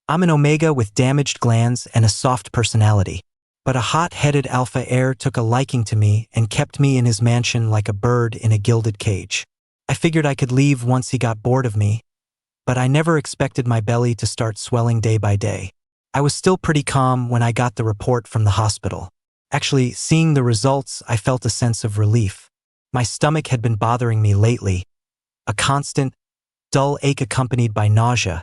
I'm an omega with damaged glands and a soft personality. But a hot-headed alpha heir took a liking to me and kept me in his mansion like a bird in a gilded cage. I figured I could leave once he got bored of me, but I never expected my belly to start swelling day by day. I was still pretty calm when I got the report from the hospital. Actually, seeing the results, I felt a sense of relief. My stomach had been bothering me lately, a constant, dull ache accompanied by nausea,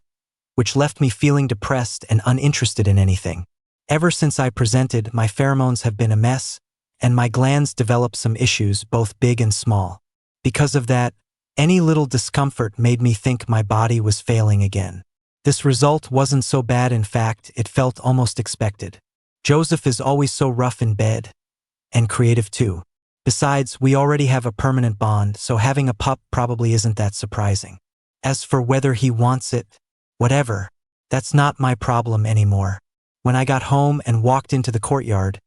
which left me feeling depressed and uninterested in anything. Ever since I presented, my pheromones have been a mess, and my glands developed some issues, both big and small. Because of that, any little discomfort made me think my body was failing again. This result wasn't so bad, in fact, it felt almost expected. Joseph is always so rough in bed, and creative too. Besides, we already have a permanent bond, so having a pup probably isn't that surprising. As for whether he wants it, whatever, that's not my problem anymore. When I got home and walked into the courtyard,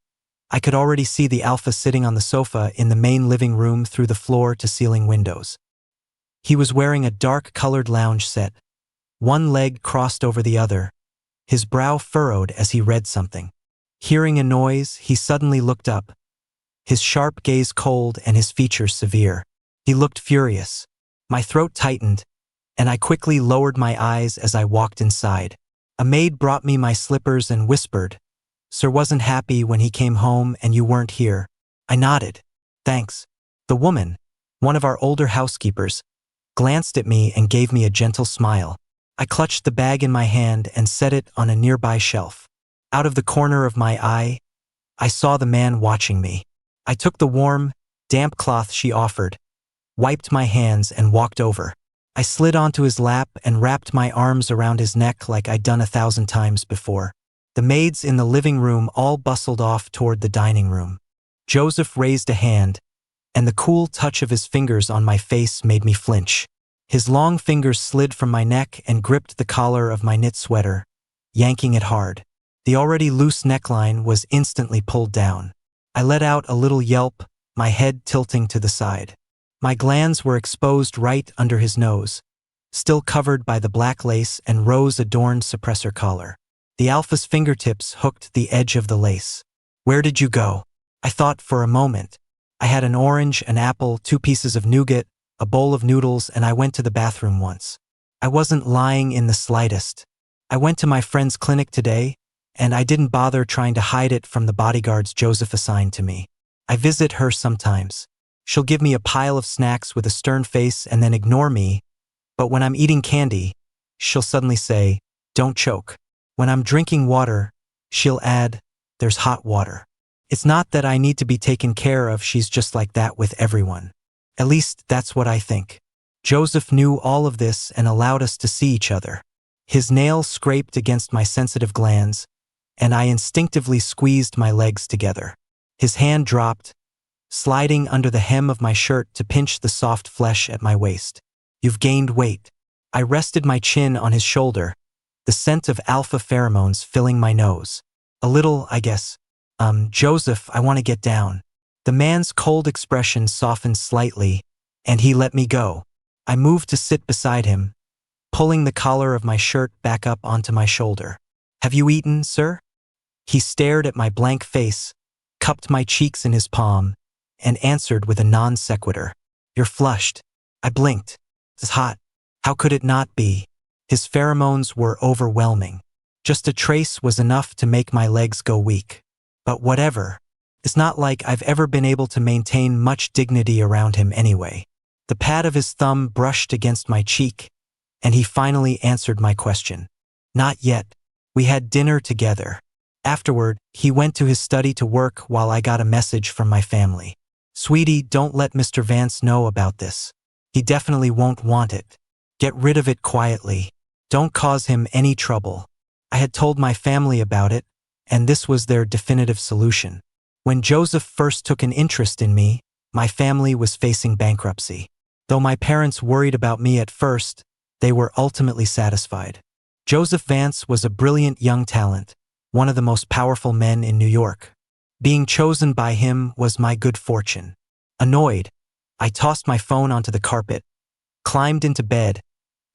I could already see the alpha sitting on the sofa in the main living room through the floor-to-ceiling windows. He was wearing a dark-colored lounge set, one leg crossed over the other, his brow furrowed as he read something. Hearing a noise, he suddenly looked up, his sharp gaze cold and his features severe. He looked furious. My throat tightened, and I quickly lowered my eyes as I walked inside. A maid brought me my slippers and whispered, "Sir wasn't happy when he came home and you weren't here." I nodded. "Thanks." The woman, one of our older housekeepers, glanced at me and gave me a gentle smile. I clutched the bag in my hand and set it on a nearby shelf. Out of the corner of my eye, I saw the man watching me. I took the warm, damp cloth she offered, wiped my hands and walked over. I slid onto his lap and wrapped my arms around his neck like I'd done 1,000 times before. The maids in the living room all bustled off toward the dining room. Joseph raised a hand, and the cool touch of his fingers on my face made me flinch. His long fingers slid from my neck and gripped the collar of my knit sweater, yanking it hard. The already loose neckline was instantly pulled down. I let out a little yelp, my head tilting to the side. My glands were exposed right under his nose, still covered by the black lace and rose-adorned suppressor collar. The alpha's fingertips hooked the edge of the lace. "Where did you go?" I thought for a moment. I had an orange, an apple, 2 pieces of nougat, a bowl of noodles, and I went to the bathroom once. I wasn't lying in the slightest. I went to my friend's clinic today, and I didn't bother trying to hide it from the bodyguards Joseph assigned to me. I visit her sometimes. She'll give me a pile of snacks with a stern face and then ignore me, but when I'm eating candy, she'll suddenly say, "Don't choke." When I'm drinking water, she'll add, "There's hot water." It's not that I need to be taken care of, she's just like that with everyone. At least that's what I think. Joseph knew all of this and allowed us to see each other. His nails scraped against my sensitive glands, and I instinctively squeezed my legs together. His hand dropped, sliding under the hem of my shirt to pinch the soft flesh at my waist. "You've gained weight." I rested my chin on his shoulder, the scent of alpha pheromones filling my nose. "A little, I guess." Joseph, I want to get down." The man's cold expression softened slightly, and he let me go. I moved to sit beside him, pulling the collar of my shirt back up onto my shoulder. "Have you eaten, sir?" He stared at my blank face, cupped my cheeks in his palm, and answered with a non sequitur. "You're flushed." I blinked. "It's hot." How could it not be? His pheromones were overwhelming. Just a trace was enough to make my legs go weak. But whatever. It's not like I've ever been able to maintain much dignity around him anyway. The pad of his thumb brushed against my cheek, and he finally answered my question. "Not yet. We had dinner together." Afterward, he went to his study to work while I got a message from my family. "Sweetie, don't let Mr. Vance know about this. He definitely won't want it. Get rid of it quietly. Don't cause him any trouble." I had told my family about it, and this was their definitive solution. When Joseph first took an interest in me, my family was facing bankruptcy. Though my parents worried about me at first, they were ultimately satisfied. Joseph Vance was a brilliant young talent, one of the most powerful men in New York. Being chosen by him was my good fortune. Annoyed, I tossed my phone onto the carpet, climbed into bed,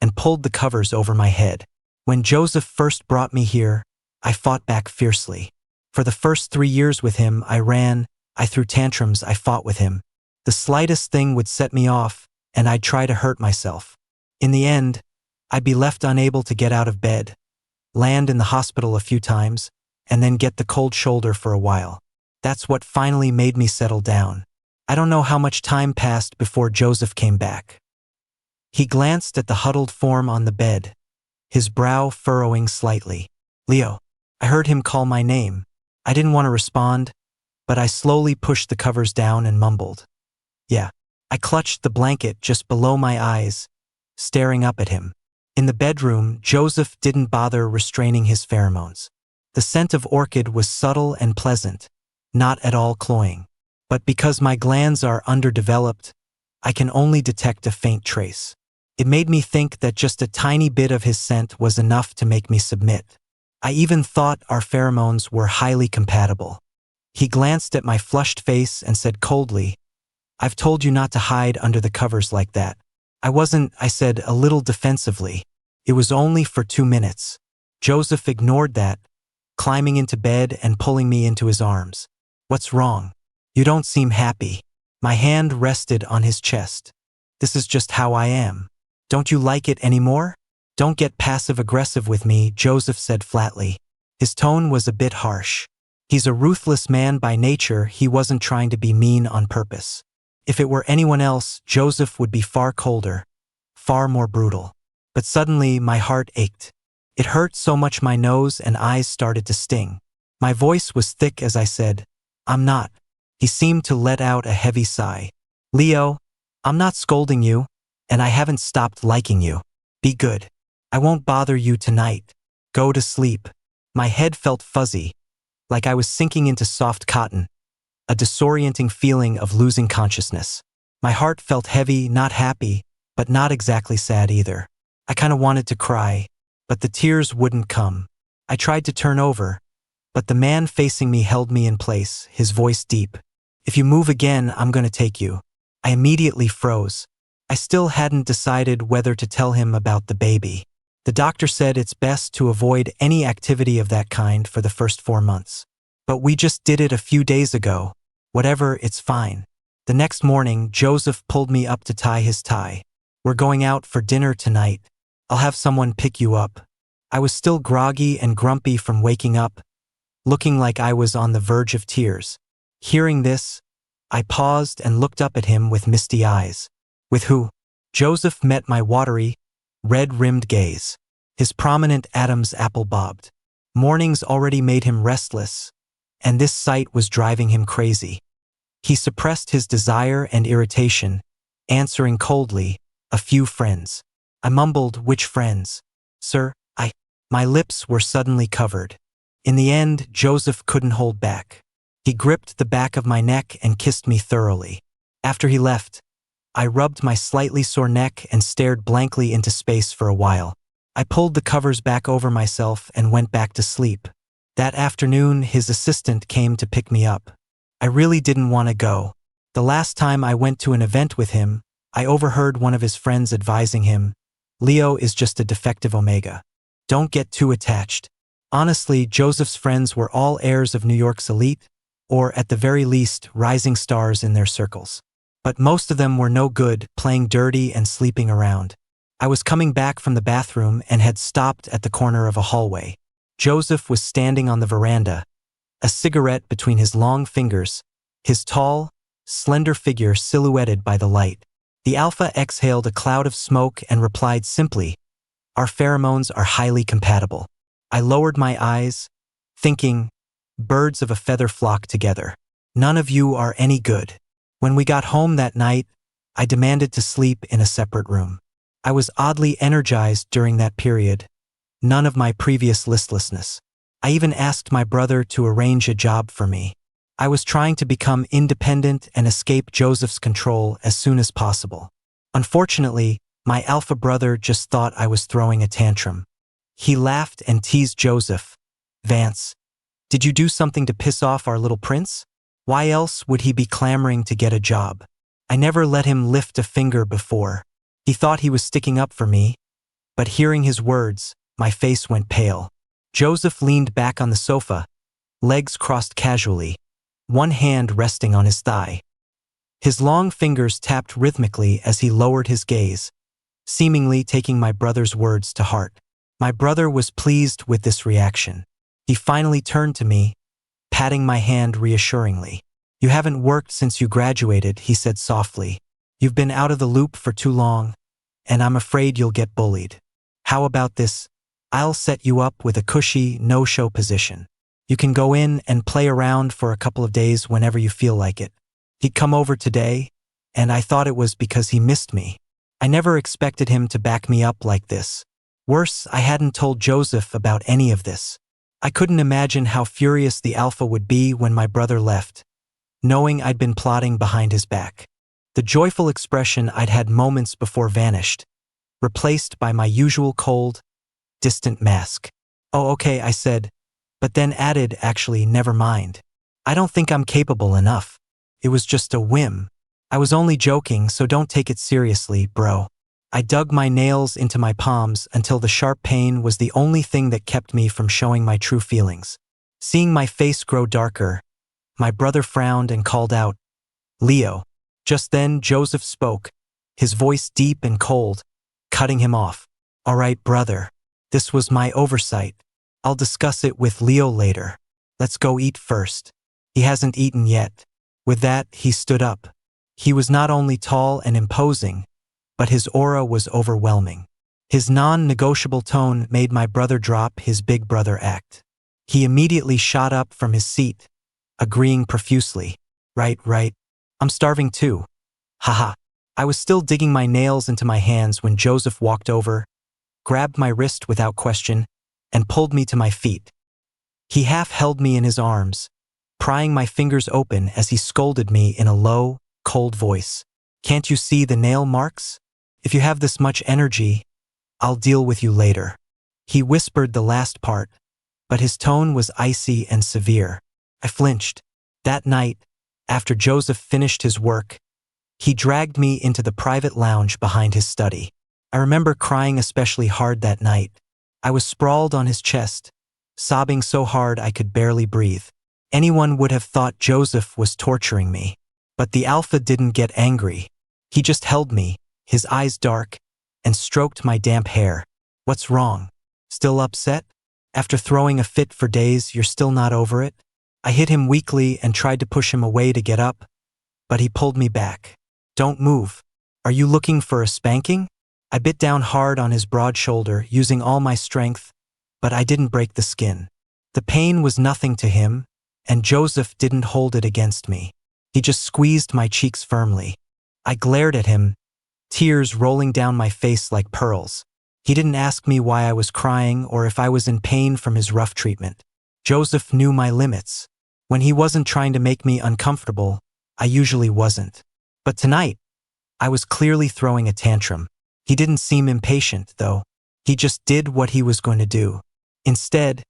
and pulled the covers over my head. When Joseph first brought me here, I fought back fiercely. For the first 3 years with him, I ran, I threw tantrums, I fought with him. The slightest thing would set me off, and I'd try to hurt myself. In the end, I'd be left unable to get out of bed, land in the hospital a few times, and then get the cold shoulder for a while. That's what finally made me settle down. I don't know how much time passed before Joseph came back. He glanced at the huddled form on the bed, his brow furrowing slightly. Leo. I heard him call my name. I didn't want to respond, but I slowly pushed the covers down and mumbled. Yeah. I clutched the blanket just below my eyes, staring up at him. In the bedroom, Joseph didn't bother restraining his pheromones. The scent of orchid was subtle and pleasant, not at all cloying. But because my glands are underdeveloped, I can only detect a faint trace. It made me think that just a tiny bit of his scent was enough to make me submit. I even thought our pheromones were highly compatible. He glanced at my flushed face and said coldly, I've told you not to hide under the covers like that. I wasn't, I said a little defensively. It was only for 2 minutes. Joseph ignored that, climbing into bed and pulling me into his arms. What's wrong? You don't seem happy. My hand rested on his chest. This is just how I am. Don't you like it anymore? Don't get passive-aggressive with me, Joseph said flatly. His tone was a bit harsh. He's a ruthless man by nature. He wasn't trying to be mean on purpose. If it were anyone else, Joseph would be far colder, far more brutal. But suddenly, my heart ached. It hurt so much my nose and eyes started to sting. My voice was thick as I said, I'm not. He seemed to let out a heavy sigh. Leo, I'm not scolding you, and I haven't stopped liking you. Be good. I won't bother you tonight. Go to sleep. My head felt fuzzy, like I was sinking into soft cotton, a disorienting feeling of losing consciousness. My heart felt heavy, not happy, but not exactly sad either. I kind of wanted to cry, but the tears wouldn't come. I tried to turn over, but the man facing me held me in place, his voice deep. If you move again, I'm going to take you. I immediately froze. I still hadn't decided whether to tell him about the baby. The doctor said it's best to avoid any activity of that kind for the first 4 months. But we just did it a few days ago. Whatever, it's fine. The next morning, Joseph pulled me up to tie his tie. We're going out for dinner tonight. I'll have someone pick you up. I was still groggy and grumpy from waking up, looking like I was on the verge of tears. Hearing this, I paused and looked up at him with misty eyes. With who? Joseph met my watery, red-rimmed gaze. His prominent Adam's apple bobbed. Mornings already made him restless, and this sight was driving him crazy. He suppressed his desire and irritation, answering coldly, a few friends. I mumbled, which friends? Sir, My lips were suddenly covered. In the end, Joseph couldn't hold back. He gripped the back of my neck and kissed me thoroughly. After he left, I rubbed my slightly sore neck and stared blankly into space for a while. I pulled the covers back over myself and went back to sleep. That afternoon, his assistant came to pick me up. I really didn't want to go. The last time I went to an event with him, I overheard one of his friends advising him, Leo is just a defective omega. Don't get too attached. Honestly, Joseph's friends were all heirs of New York's elite, or at the very least, rising stars in their circles. But most of them were no good, playing dirty and sleeping around. I was coming back from the bathroom and had stopped at the corner of a hallway. Joseph was standing on the veranda, a cigarette between his long fingers, his tall, slender figure silhouetted by the light. The alpha exhaled a cloud of smoke and replied simply, "Our pheromones are highly compatible." I lowered my eyes, thinking, birds of a feather flock together. None of you are any good. When we got home that night, I demanded to sleep in a separate room. I was oddly energized during that period, none of my previous listlessness. I even asked my brother to arrange a job for me. I was trying to become independent and escape Joseph's control as soon as possible. Unfortunately, my alpha brother just thought I was throwing a tantrum. He laughed and teased Joseph. "Vance, did you do something to piss off our little prince? Why else would he be clamoring to get a job?" I never let him lift a finger before. He thought he was sticking up for me, but hearing his words, My face went pale. Joseph leaned back on the sofa, legs crossed casually, one hand resting on his thigh. His long fingers tapped rhythmically as he lowered his gaze, seemingly taking my brother's words to heart. My brother was pleased with this reaction. He finally turned to me, patting my hand reassuringly. "You haven't worked since you graduated," he said softly. "You've been out of the loop for too long, and I'm afraid you'll get bullied. How about this? I'll set you up with a cushy, no-show position. You can go in and play around for a couple of days whenever you feel like it." He'd come over today, and I thought it was because he missed me. I never expected him to back me up like this. Worse, I hadn't told Joseph about any of this. I couldn't imagine how furious the alpha would be when my brother left, knowing I'd been plotting behind his back. The joyful expression I'd had moments before vanished, replaced by my usual cold, distant mask. "Oh, okay," I said, but then added, "Actually, never mind. I don't think I'm capable enough. It was just a whim. I was only joking, so don't take it seriously, bro." I dug my nails into my palms until the sharp pain was the only thing that kept me from showing my true feelings. Seeing my face grow darker, my brother frowned and called out, "Leo." Just then, Joseph spoke, his voice deep and cold, cutting him off. "All right, brother. This was my oversight. I'll discuss it with Leo later. Let's go eat first. He hasn't eaten yet." With that, he stood up. He was not only tall and imposing, but his aura was overwhelming. His non-negotiable tone made my brother drop his big brother act. He immediately shot up from his seat, agreeing profusely. Right. I'm starving too. Haha. I was still digging my nails into my hands when Joseph walked over, grabbed my wrist without question, and pulled me to my feet. He half held me in his arms, prying my fingers open as he scolded me in a low, cold voice. "Can't you see the nail marks? If you have this much energy, I'll deal with you later." He whispered the last part, but his tone was icy and severe. I flinched. That night, after Joseph finished his work, he dragged me into the private lounge behind his study. I remember crying especially hard that night. I was sprawled on his chest, sobbing so hard I could barely breathe. Anyone would have thought Joseph was torturing me. But the alpha didn't get angry. He just held me, his eyes dark, and stroked my damp hair. "What's wrong? Still upset? After throwing a fit for days, you're still not over it?" I hit him weakly and tried to push him away to get up, but he pulled me back. "Don't move. Are you looking for a spanking?" I bit down hard on his broad shoulder, using all my strength, but I didn't break the skin. The pain was nothing to him, and Joseph didn't hold it against me. He just squeezed my cheeks firmly. I glared at him, tears rolling down my face like pearls. He didn't ask me why I was crying or if I was in pain from his rough treatment. Joseph knew my limits. When he wasn't trying to make me uncomfortable, I usually wasn't. But tonight, I was clearly throwing a tantrum. He didn't seem impatient, though. He just did what he was going to do. Instead,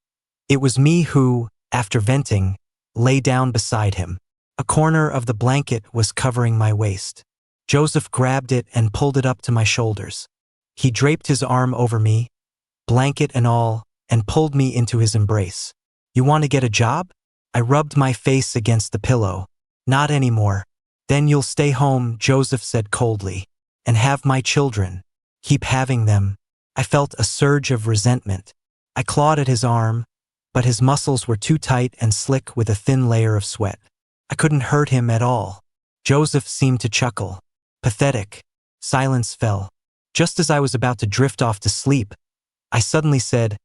it was me who, after venting, lay down beside him. A corner of the blanket was covering my waist. Joseph grabbed it and pulled it up to my shoulders. He draped his arm over me, blanket and all, and pulled me into his embrace. "You want to get a job?" I rubbed my face against the pillow. "Not anymore." "Then you'll stay home," Joseph said coldly, "and have my children. Keep having them." I felt a surge of resentment. I clawed at his arm, but his muscles were too tight and slick with a thin layer of sweat. I couldn't hurt him at all. Joseph seemed to chuckle. Pathetic. Silence fell. Just as I was about to drift off to sleep, I suddenly said,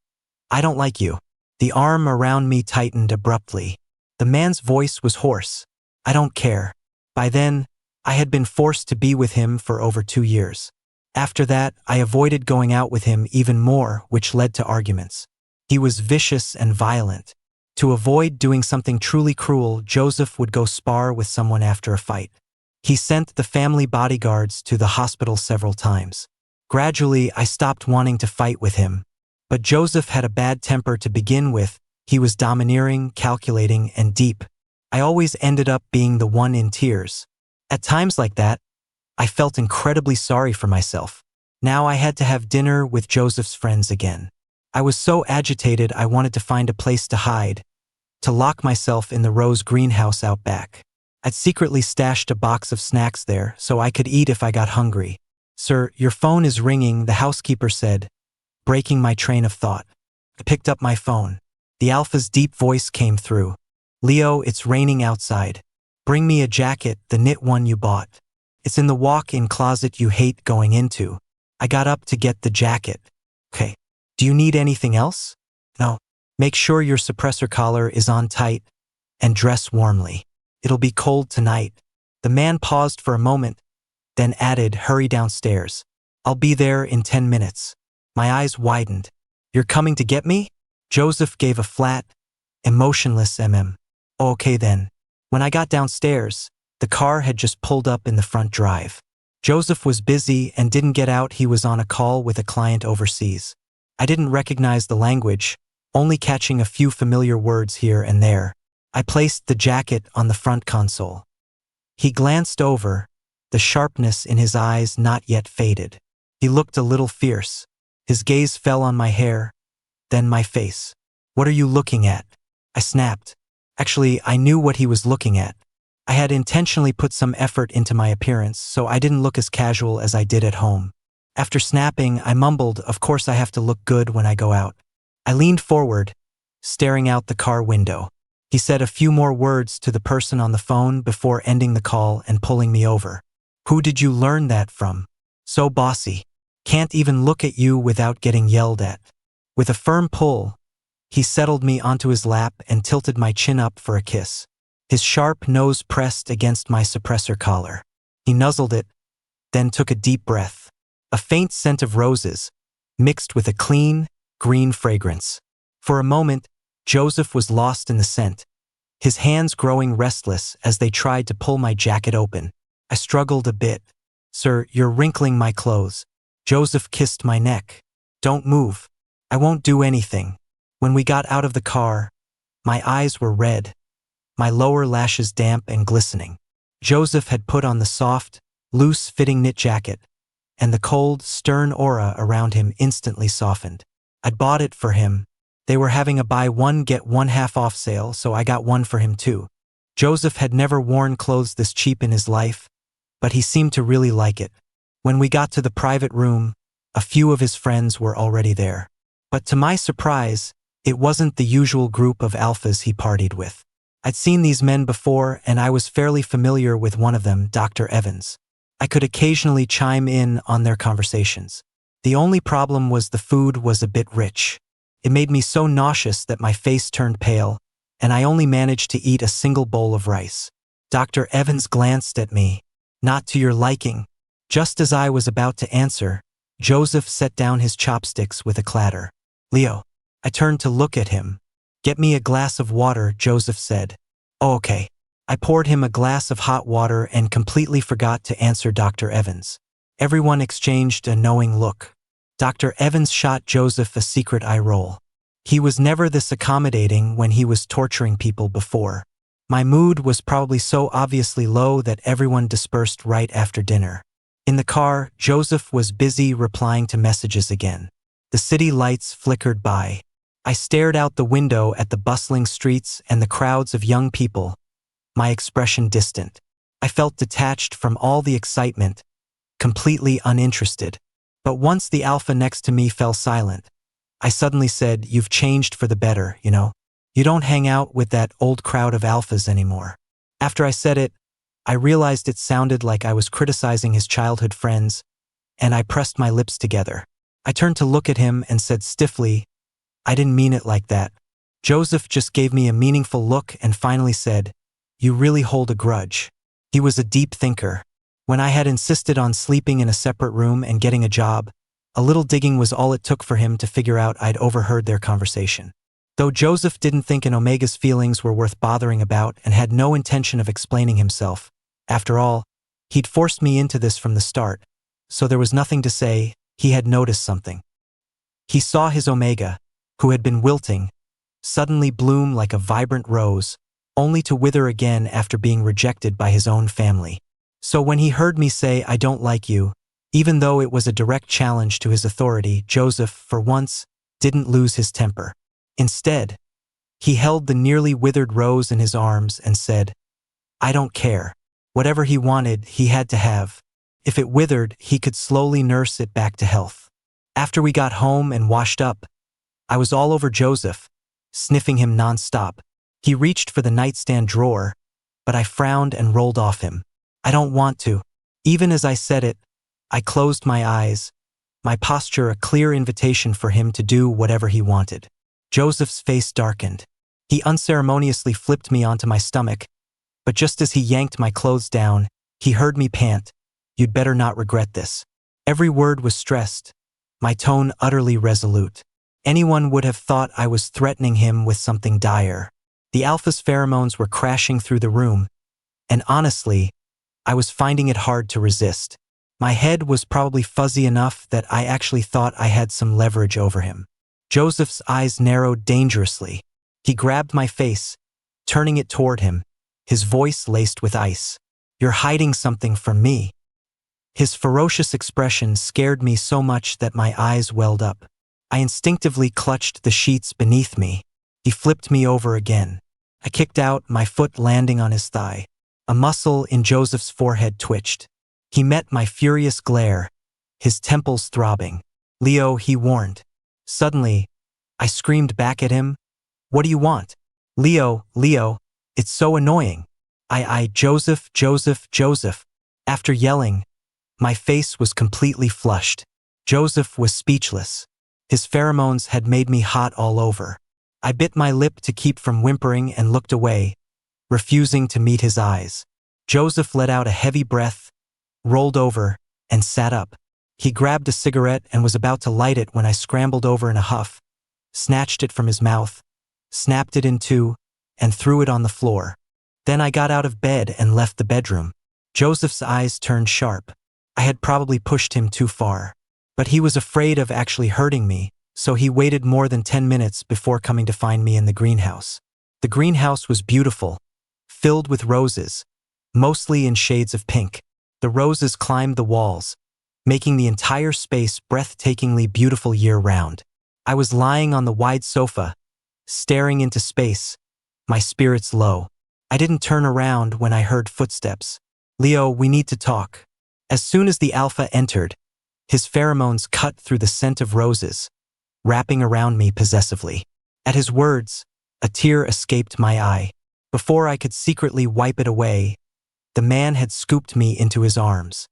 "I don't like you." The arm around me tightened abruptly. The man's voice was hoarse. "I don't care." By then, I had been forced to be with him for over 2 years. After that, I avoided going out with him even more, which led to arguments. He was vicious and violent. To avoid doing something truly cruel, Joseph would go spar with someone after a fight. He sent the family bodyguards to the hospital several times. Gradually, I stopped wanting to fight with him. But Joseph had a bad temper to begin with. He was domineering, calculating, and deep. I always ended up being the one in tears. At times like that, I felt incredibly sorry for myself. Now I had to have dinner with Joseph's friends again. I was so agitated I wanted to find a place to hide, to lock myself in the rose greenhouse out back. I'd secretly stashed a box of snacks there so I could eat if I got hungry. "Sir, your phone is ringing," the housekeeper said, breaking my train of thought. I picked up my phone. The alpha's deep voice came through. "Leo, it's raining outside. Bring me a jacket, the knit one you bought. It's in the walk-in closet you hate going into." I got up to get the jacket. "Okay. Do you need anything else?" "No. Make sure your suppressor collar is on tight and dress warmly. It'll be cold tonight." The man paused for a moment, then added, "Hurry downstairs. I'll be there in 10 minutes. My eyes widened. "You're coming to get me?" Joseph gave a flat, emotionless "Oh, okay then." When I got downstairs, the car had just pulled up in the front drive. Joseph was busy and didn't get out. He was on a call with a client overseas. I didn't recognize the language, only catching a few familiar words here and there. I placed the jacket on the front console. He glanced over, the sharpness in his eyes not yet faded. He looked a little fierce. His gaze fell on my hair, then my face. "What are you looking at?" I snapped. Actually, I knew what he was looking at. I had intentionally put some effort into my appearance, so I didn't look as casual as I did at home. After snapping, I mumbled, "Of course I have to look good when I go out." I leaned forward, staring out the car window. He said a few more words to the person on the phone before ending the call and pulling me over. "Who did you learn that from? So bossy. Can't even look at you without getting yelled at." With a firm pull, he settled me onto his lap and tilted my chin up for a kiss. His sharp nose pressed against my suppressor collar. He nuzzled it, then took a deep breath. A faint scent of roses, mixed with a clean, green fragrance. For a moment, Joseph was lost in the scent, his hands growing restless as they tried to pull my jacket open. I struggled a bit. "Sir, you're wrinkling my clothes." Joseph kissed my neck. "Don't move. I won't do anything." When we got out of the car, my eyes were red, my lower lashes damp and glistening. Joseph had put on the soft, loose-fitting knit jacket, and the cold, stern aura around him instantly softened. I'd bought it for him. They were having a buy one get one half off sale, so I got one for him too. Joseph had never worn clothes this cheap in his life, but he seemed to really like it. When we got to the private room, a few of his friends were already there. But to my surprise, it wasn't the usual group of alphas he partied with. I'd seen these men before, and I was fairly familiar with one of them, Dr. Evans. I could occasionally chime in on their conversations. The only problem was the food was a bit rich. It made me so nauseous that my face turned pale, and I only managed to eat a single bowl of rice. Dr. Evans glanced at me. "Not to your liking." Just as I was about to answer, Joseph set down his chopsticks with a clatter. "Leo." I turned to look at him. "Get me a glass of water," Joseph said. "Oh, okay." I poured him a glass of hot water and completely forgot to answer Dr. Evans. Everyone exchanged a knowing look. Dr. Evans shot Joseph a secret eye roll. He was never this accommodating when he was torturing people before. My mood was probably so obviously low that everyone dispersed right after dinner. In the car, Joseph was busy replying to messages again. The city lights flickered by. I stared out the window at the bustling streets and the crowds of young people, my expression distant. I felt detached from all the excitement, completely uninterested. But once the alpha next to me fell silent, I suddenly said, "You've changed for the better, you know? You don't hang out with that old crowd of alphas anymore." After I said it, I realized it sounded like I was criticizing his childhood friends, and I pressed my lips together. I turned to look at him and said stiffly, "I didn't mean it like that." Joseph just gave me a meaningful look and finally said, "You really hold a grudge." He was a deep thinker. When I had insisted on sleeping in a separate room and getting a job, a little digging was all it took for him to figure out I'd overheard their conversation. Though Joseph didn't think an Omega's feelings were worth bothering about and had no intention of explaining himself, after all, he'd forced me into this from the start, so there was nothing to say. He had noticed something. He saw his Omega, who had been wilting, suddenly bloom like a vibrant rose, only to wither again after being rejected by his own family. So when he heard me say, "I don't like you," even though it was a direct challenge to his authority, Joseph, for once, didn't lose his temper. Instead, he held the nearly withered rose in his arms and said, "I don't care. Whatever he wanted, he had to have. If it withered, he could slowly nurse it back to health." After we got home and washed up, I was all over Joseph, sniffing him nonstop. He reached for the nightstand drawer, but I frowned and rolled off him. "I don't want to." Even as I said it, I closed my eyes, my posture a clear invitation for him to do whatever he wanted. Joseph's face darkened. He unceremoniously flipped me onto my stomach, but just as he yanked my clothes down, he heard me pant, "You'd better not regret this." Every word was stressed, my tone utterly resolute. Anyone would have thought I was threatening him with something dire. The alpha's pheromones were crashing through the room, and honestly, I was finding it hard to resist. My head was probably fuzzy enough that I actually thought I had some leverage over him. Joseph's eyes narrowed dangerously. He grabbed my face, turning it toward him, his voice laced with ice. "You're hiding something from me." His ferocious expression scared me so much that my eyes welled up. I instinctively clutched the sheets beneath me. He flipped me over again. I kicked out, my foot landing on his thigh. A muscle in Joseph's forehead twitched. He met my furious glare, his temples throbbing. "Leo," he warned. Suddenly, I screamed back at him, "What do you want?" Leo, it's so annoying." Joseph. After yelling, my face was completely flushed. Joseph was speechless. His pheromones had made me hot all over. I bit my lip to keep from whimpering and looked away, refusing to meet his eyes. Joseph let out a heavy breath, rolled over, and sat up. He grabbed a cigarette and was about to light it when I scrambled over in a huff, snatched it from his mouth, snapped it in two, and threw it on the floor. Then I got out of bed and left the bedroom. Joseph's eyes turned sharp. I had probably pushed him too far. But he was afraid of actually hurting me, so he waited more than 10 minutes before coming to find me in the greenhouse. The greenhouse was beautiful, filled with roses, mostly in shades of pink. The roses climbed the walls, making the entire space breathtakingly beautiful year-round. I was lying on the wide sofa, staring into space, my spirits low. I didn't turn around when I heard footsteps. "Leo, we need to talk." As soon as the alpha entered, his pheromones cut through the scent of roses, wrapping around me possessively. At his words, a tear escaped my eye. Before I could secretly wipe it away, the man had scooped me into his arms.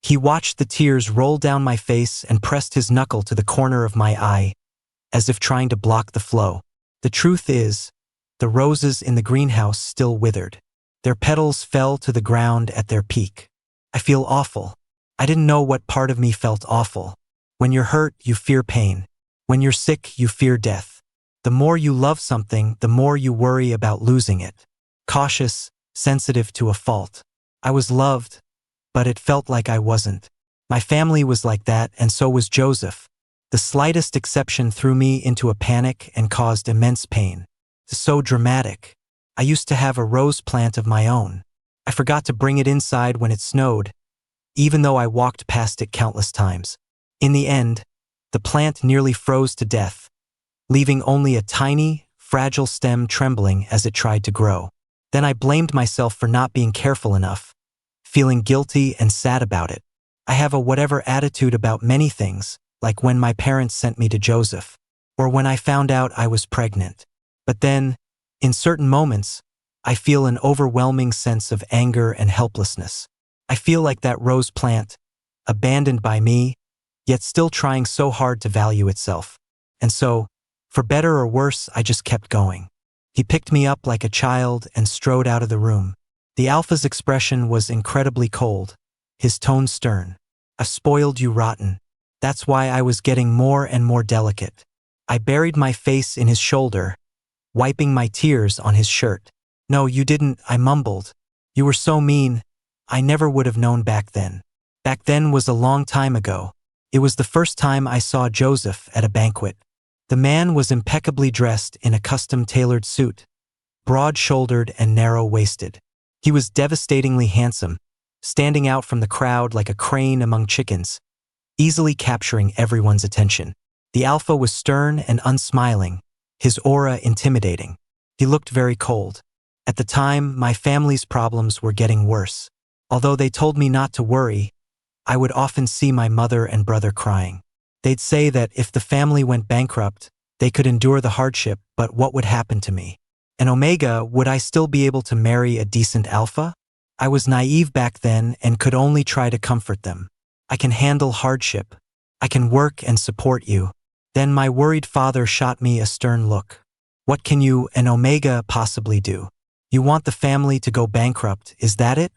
He watched the tears roll down my face and pressed his knuckle to the corner of my eye, as if trying to block the flow. The truth is, the roses in the greenhouse still withered. Their petals fell to the ground at their peak. I feel awful. I didn't know what part of me felt awful. When you're hurt, you fear pain. When you're sick, you fear death. The more you love something, the more you worry about losing it. Cautious, sensitive to a fault. I was loved, but it felt like I wasn't. My family was like that, and so was Joseph. The slightest exception threw me into a panic and caused immense pain. So dramatic. I used to have a rose plant of my own. I forgot to bring it inside when it snowed, even though I walked past it countless times. In the end, the plant nearly froze to death, leaving only a tiny, fragile stem trembling as it tried to grow. Then I blamed myself for not being careful enough, feeling guilty and sad about it. I have a whatever attitude about many things, like when my parents sent me to Joseph, or when I found out I was pregnant. But then, in certain moments, I feel an overwhelming sense of anger and helplessness. I feel like that rose plant, abandoned by me, yet still trying so hard to value itself. And so, for better or worse, I just kept going. He picked me up like a child and strode out of the room. The alpha's expression was incredibly cold, his tone stern. "I've spoiled you rotten." That's why I was getting more and more delicate. I buried my face in his shoulder, wiping my tears on his shirt. "No, you didn't," I mumbled. "You were so mean. I never would have known back then." Back then was a long time ago. It was the first time I saw Joseph at a banquet. The man was impeccably dressed in a custom-tailored suit, broad-shouldered and narrow-waisted. He was devastatingly handsome, standing out from the crowd like a crane among chickens, easily capturing everyone's attention. The alpha was stern and unsmiling, his aura intimidating. He looked very cold. At the time, my family's problems were getting worse. Although they told me not to worry, I would often see my mother and brother crying. They'd say that if the family went bankrupt, they could endure the hardship, but what would happen to me? And Omega, would I still be able to marry a decent alpha? I was naive back then and could only try to comfort them. I can handle hardship. I can work and support you. Then my worried father shot me a stern look. What can you and Omega possibly do? You want the family to go bankrupt, is that it?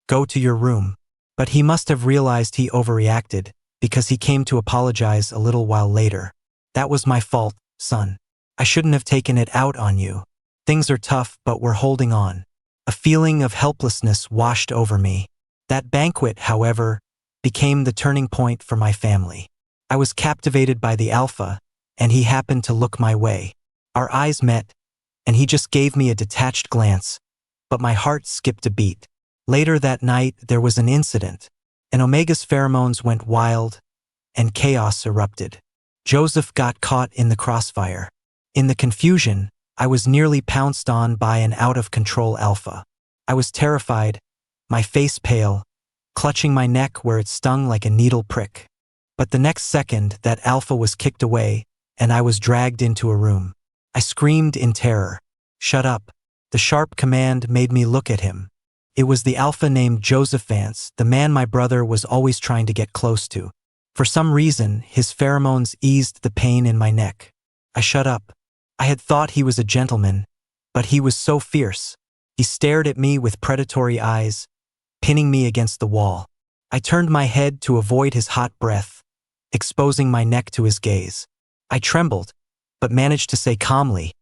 Go to your room. But he must have realized he overreacted, because he came to apologize a little while later. That was my fault, son. I shouldn't have taken it out on you. Things are tough, but we're holding on. A feeling of helplessness washed over me. That banquet, however, became the turning point for my family. I was captivated by the alpha, and he happened to look my way. Our eyes met, and he just gave me a detached glance, but my heart skipped a beat. Later that night, there was an incident, and Omega's pheromones went wild, and chaos erupted. Joseph got caught in the crossfire. In the confusion, I was nearly pounced on by an out-of-control alpha. I was terrified, my face pale, clutching my neck where it stung like a needle prick. But the next second, that alpha was kicked away, and I was dragged into a room. I screamed in terror. Shut up. The sharp command made me look at him. It was the alpha named Joseph Vance, the man my brother was always trying to get close to. For some reason, his pheromones eased the pain in my neck. I shut up. I had thought he was a gentleman, but he was so fierce. He stared at me with predatory eyes, pinning me against the wall. I turned my head to avoid his hot breath, exposing my neck to his gaze. I trembled, but managed to say calmly,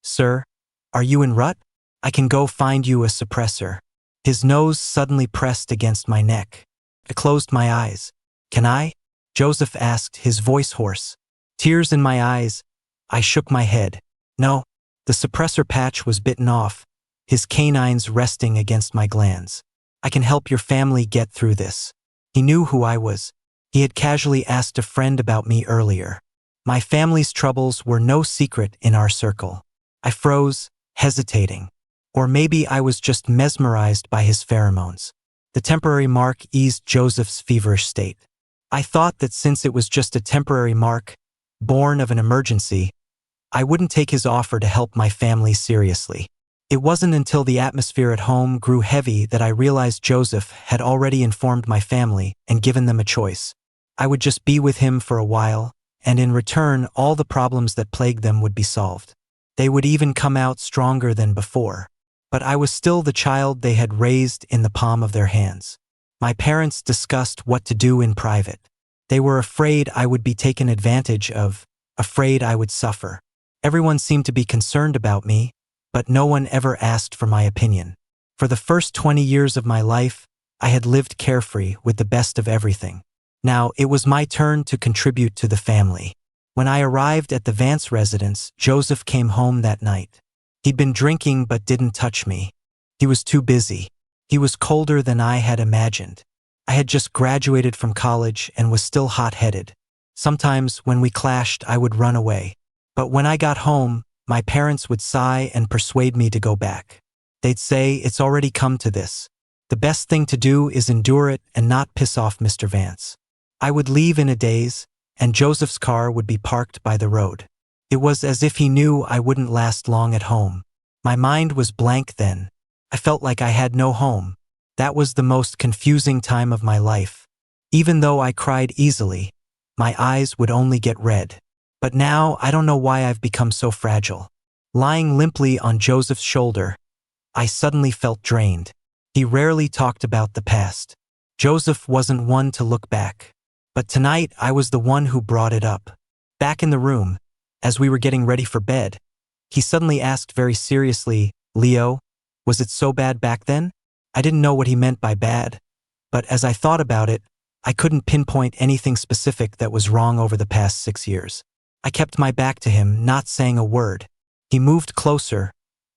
"Sir, are you in rut? I can go find you a suppressor." His nose suddenly pressed against my neck. I closed my eyes. "Can I?" Joseph asked, his voice hoarse. Tears in my eyes, I shook my head. No. The suppressor patch was bitten off, his canines resting against my glands. "I can help your family get through this." He knew who I was. He had casually asked a friend about me earlier. My family's troubles were no secret in our circle. I froze, hesitating. Or maybe I was just mesmerized by his pheromones. The temporary mark eased Joseph's feverish state. I thought that since it was just a temporary mark, born of an emergency, I wouldn't take his offer to help my family seriously. It wasn't until the atmosphere at home grew heavy that I realized Joseph had already informed my family and given them a choice. I would just be with him for a while, and in return, all the problems that plagued them would be solved. They would even come out stronger than before. But I was still the child they had raised in the palm of their hands. My parents discussed what to do in private. They were afraid I would be taken advantage of, afraid I would suffer. Everyone seemed to be concerned about me, but no one ever asked for my opinion. For the first 20 years of my life, I had lived carefree with the best of everything. Now, it was my turn to contribute to the family. When I arrived at the Vance residence, Joseph came home that night. He'd been drinking but didn't touch me. He was too busy. He was colder than I had imagined. I had just graduated from college and was still hot-headed. Sometimes, when we clashed, I would run away. But when I got home, my parents would sigh and persuade me to go back. They'd say, "It's already come to this. The best thing to do is endure it and not piss off Mr. Vance." I would leave in a daze, and Joseph's car would be parked by the road. It was as if he knew I wouldn't last long at home. My mind was blank then. I felt like I had no home. That was the most confusing time of my life. Even though I cried easily, my eyes would only get red. But now I don't know why I've become so fragile. Lying limply on Joseph's shoulder, I suddenly felt drained. He rarely talked about the past. Joseph wasn't one to look back. But tonight I was the one who brought it up. Back in the room, as we were getting ready for bed, he suddenly asked very seriously, "Leo, was it so bad back then?" I didn't know what he meant by bad, but as I thought about it, I couldn't pinpoint anything specific that was wrong over the past 6 years. I kept my back to him, not saying a word. He moved closer,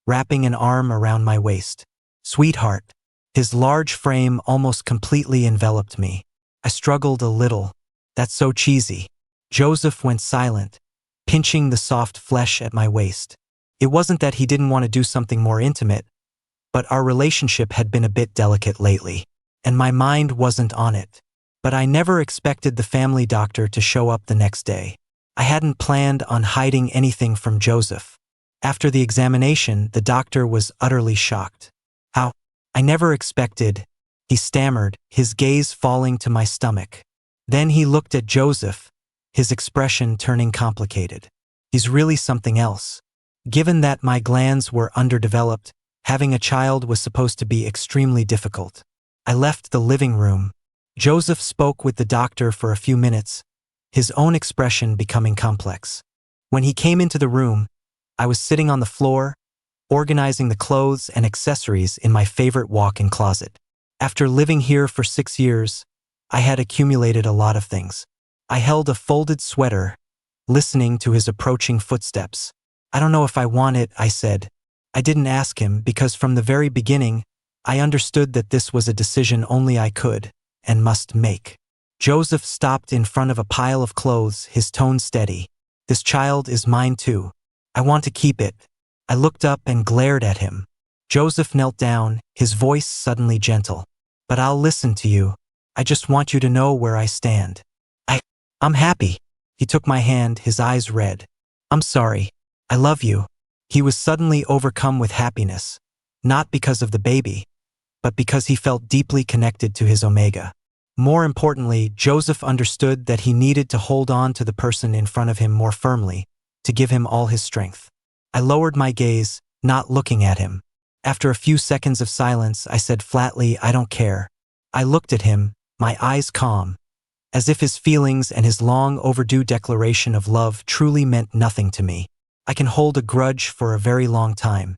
wrapping an arm around my waist. "Sweetheart." His large frame almost completely enveloped me. I struggled a little. "That's so cheesy." Joseph went silent, pinching the soft flesh at my waist. It wasn't that he didn't want to do something more intimate, but our relationship had been a bit delicate lately, and my mind wasn't on it. But I never expected the family doctor to show up the next day. I hadn't planned on hiding anything from Joseph. After the examination, the doctor was utterly shocked. How? I never expected, he stammered, his gaze falling to my stomach. Then he looked at Joseph, his expression turning complicated. He's really something else. Given that my glands were underdeveloped, having a child was supposed to be extremely difficult. I left the living room. Joseph spoke with the doctor for a few minutes, his own expression becoming complex. When he came into the room, I was sitting on the floor, organizing the clothes and accessories in my favorite walk-in closet. After living here for 6 years, I had accumulated a lot of things. I held a folded sweater, listening to his approaching footsteps. I don't know if I want it, I said. I didn't ask him because from the very beginning, I understood that this was a decision only I could and must make. Joseph stopped in front of a pile of clothes, his tone steady. This child is mine too. I want to keep it. I looked up and glared at him. Joseph knelt down, his voice suddenly gentle. But I'll listen to you. I just want you to know where I stand. I'm happy. He took my hand, his eyes red. I'm sorry. I love you. He was suddenly overcome with happiness, not because of the baby, but because he felt deeply connected to his Omega. More importantly, Joseph understood that he needed to hold on to the person in front of him more firmly, to give him all his strength. I lowered my gaze, not looking at him. After a few seconds of silence, I said flatly, I don't care. I looked at him, my eyes calm, as if his feelings and his long overdue declaration of love truly meant nothing to me. I can hold a grudge for a very long time.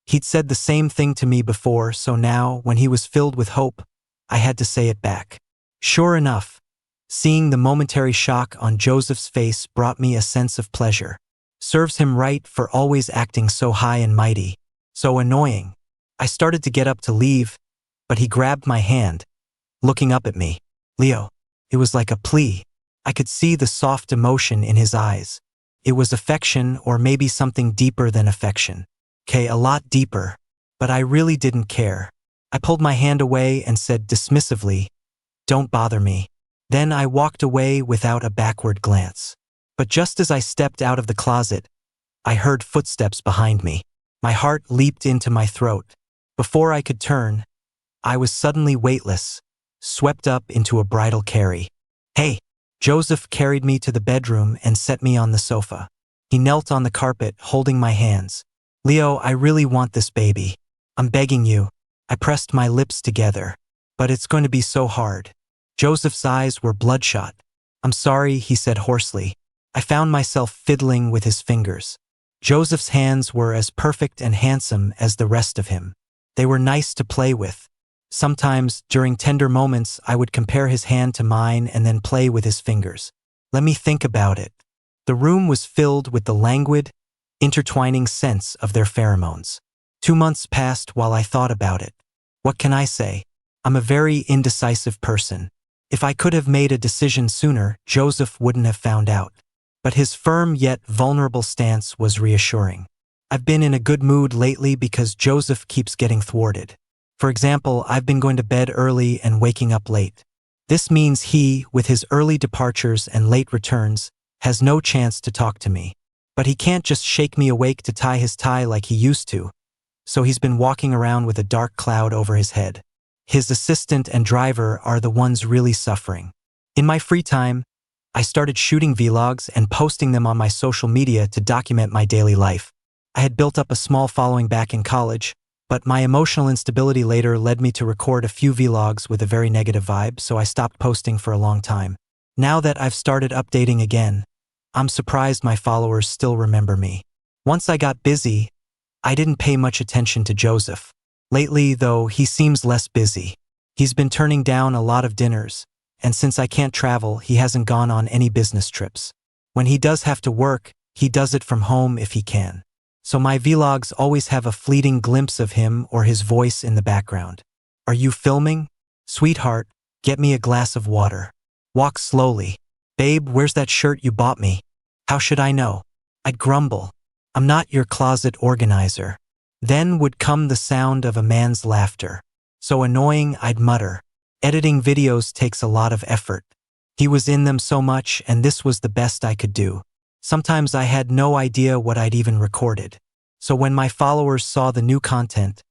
He'd said the same thing to me before, so now, when he was filled with hope, I had to say it back. Sure enough, seeing the momentary shock on Joseph's face brought me a sense of pleasure. Serves him right for always acting so high and mighty, so annoying. I started to get up to leave, but he grabbed my hand, looking up at me. Leo. It was like a plea. I could see the soft emotion in his eyes. It was affection, or maybe something deeper than affection. A lot deeper. But I really didn't care. I pulled my hand away and said dismissively, don't bother me. Then I walked away without a backward glance. But just as I stepped out of the closet, I heard footsteps behind me. My heart leaped into my throat. Before I could turn, I was suddenly weightless, swept up into a bridal carry. Hey! Joseph carried me to the bedroom and set me on the sofa. He knelt on the carpet, holding my hands. Leo, I really want this baby. I'm begging you. I pressed my lips together. But it's going to be so hard. Joseph's eyes were bloodshot. I'm sorry, he said hoarsely. I found myself fiddling with his fingers. Joseph's hands were as perfect and handsome as the rest of him. They were nice to play with. Sometimes, during tender moments, I would compare his hand to mine and then play with his fingers. Let me think about it. The room was filled with the languid, intertwining scents of their pheromones. 2 months passed while I thought about it. What can I say? I'm a very indecisive person. If I could have made a decision sooner, Joseph wouldn't have found out. But his firm yet vulnerable stance was reassuring. I've been in a good mood lately because Joseph keeps getting thwarted. For example, I've been going to bed early and waking up late. This means he, with his early departures and late returns, has no chance to talk to me. But he can't just shake me awake to tie his tie like he used to. So he's been walking around with a dark cloud over his head. His assistant and driver are the ones really suffering. In my free time, I started shooting vlogs and posting them on my social media to document my daily life. I had built up a small following back in college, but my emotional instability later led me to record a few vlogs with a very negative vibe, so I stopped posting for a long time. Now that I've started updating again, I'm surprised my followers still remember me. Once I got busy, I didn't pay much attention to Joseph. Lately, though, he seems less busy. He's been turning down a lot of dinners, and since I can't travel, he hasn't gone on any business trips. When he does have to work, he does it from home if he can. So my vlogs always have a fleeting glimpse of him or his voice in the background. Are you filming? Sweetheart, get me a glass of water. Walk slowly. "Babe, where's that shirt you bought me?" "How should I know?" I'd grumble. "I'm not your closet organizer." Then would come the sound of a man's laughter. So annoying, I'd mutter. Editing videos takes a lot of effort. He was in them so much, and this was the best I could do. Sometimes I had no idea what I'd even recorded. So when my followers saw the new content,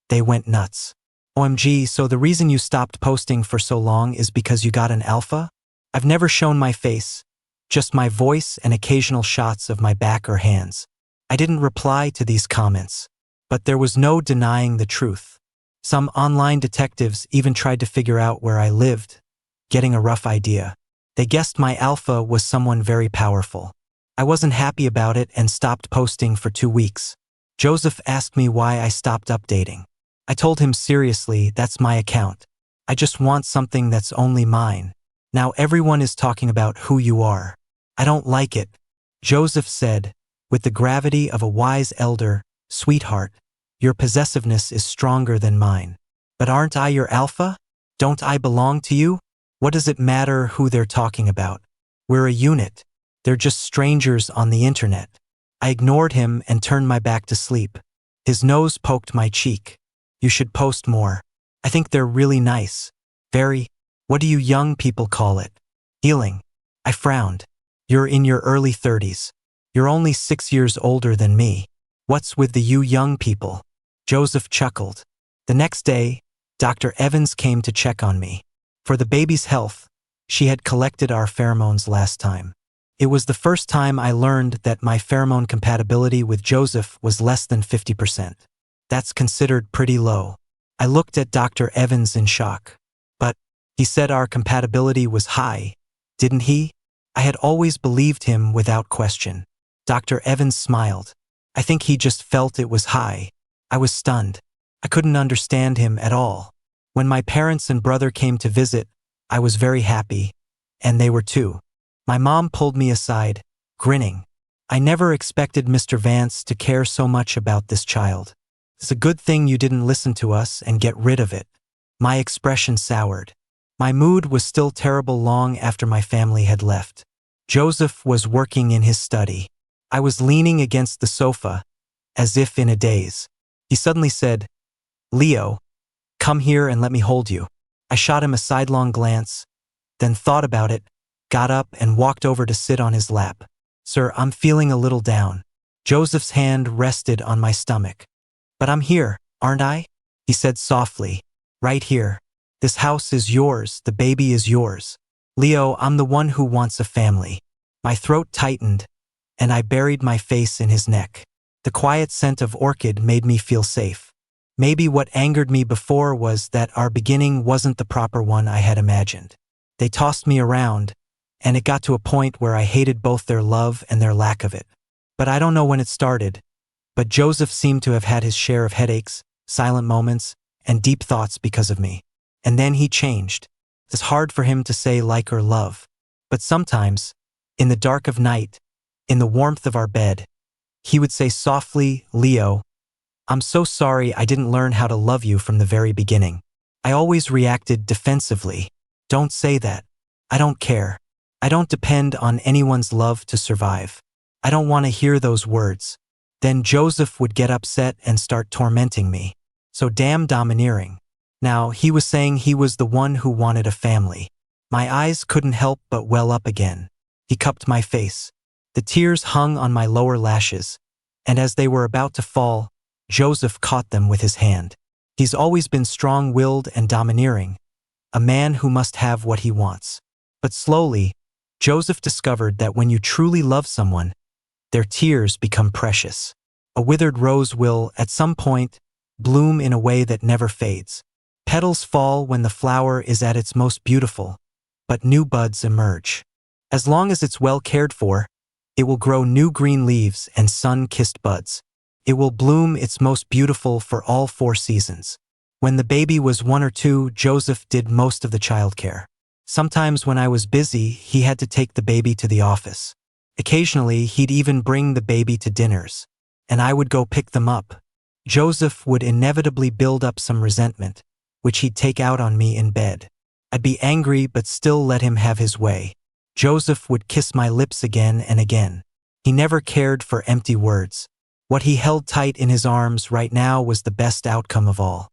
they went nuts. "OMG, so the reason you stopped posting for so long is because you got an alpha?" I've never shown my face, just my voice and occasional shots of my back or hands. I didn't reply to these comments, but there was no denying the truth. Some online detectives even tried to figure out where I lived, getting a rough idea. They guessed my alpha was someone very powerful. I wasn't happy about it and stopped posting for 2 weeks. Joseph asked me why I stopped updating. I told him seriously, that's my account. I just want something that's only mine. Now everyone is talking about who you are. I don't like it. Joseph said, with the gravity of a wise elder, "Sweetheart, your possessiveness is stronger than mine. But aren't I your alpha? Don't I belong to you? What does it matter who they're talking about? We're a unit. They're just strangers on the internet." I ignored him and turned my back to sleep. His nose poked my cheek. "You should post more. I think they're really nice. Very, what do you young people call it? Healing." I frowned. "You're in your early 30s. You're only 6 years older than me. What's with the you young people?" Joseph chuckled. The next day, Dr. Evans came to check on me. For the baby's health, she had collected our pheromones last time. It was the first time I learned that my pheromone compatibility with Joseph was less than 50%. That's considered pretty low. I looked at Dr. Evans in shock. "But he said our compatibility was high, didn't he?" I had always believed him without question. Dr. Evans smiled. "I think he just felt it was high." I was stunned. I couldn't understand him at all. When my parents and brother came to visit, I was very happy, and they were too. My mom pulled me aside, grinning. "I never expected Mr. Vance to care so much about this child. It's a good thing you didn't listen to us and get rid of it." My expression soured. My mood was still terrible long after my family had left. Joseph was working in his study. I was leaning against the sofa, as if in a daze. He suddenly said, "Leo, come here and let me hold you." I shot him a sidelong glance, then thought about it, got up and walked over to sit on his lap. "Sir, I'm feeling a little down." Joseph's hand rested on my stomach. "But I'm here, aren't I?" he said softly. "Right here. This house is yours, the baby is yours. Leo, I'm the one who wants a family." My throat tightened, and I buried my face in his neck. The quiet scent of orchid made me feel safe. Maybe what angered me before was that our beginning wasn't the proper one I had imagined. They tossed me around, and it got to a point where I hated both their love and their lack of it. But I don't know when it started, but Joseph seemed to have had his share of headaches, silent moments, and deep thoughts because of me. And then he changed. It's hard for him to say like or love. But sometimes, in the dark of night, in the warmth of our bed, he would say softly, "Leo, I'm so sorry I didn't learn how to love you from the very beginning. I always reacted defensively. Don't say that. I don't care. I don't depend on anyone's love to survive. I don't want to hear those words." Then Joseph would get upset and start tormenting me. So damn domineering. Now, he was saying he was the one who wanted a family. My eyes couldn't help but well up again. He cupped my face. The tears hung on my lower lashes, and as they were about to fall, Joseph caught them with his hand. He's always been strong-willed and domineering, a man who must have what he wants. But slowly, Joseph discovered that when you truly love someone, their tears become precious. A withered rose will, at some point, bloom in a way that never fades. Petals fall when the flower is at its most beautiful, but new buds emerge. As long as it's well cared for, it will grow new green leaves and sun-kissed buds. It will bloom its most beautiful for all 4 seasons. When the baby was 1 or 2, Joseph did most of the childcare. Sometimes when I was busy, he had to take the baby to the office. Occasionally, he'd even bring the baby to dinners, and I would go pick them up. Joseph would inevitably build up some resentment, which he'd take out on me in bed. I'd be angry but still let him have his way. Joseph would kiss my lips again and again. He never cared for empty words. What he held tight in his arms right now was the best outcome of all.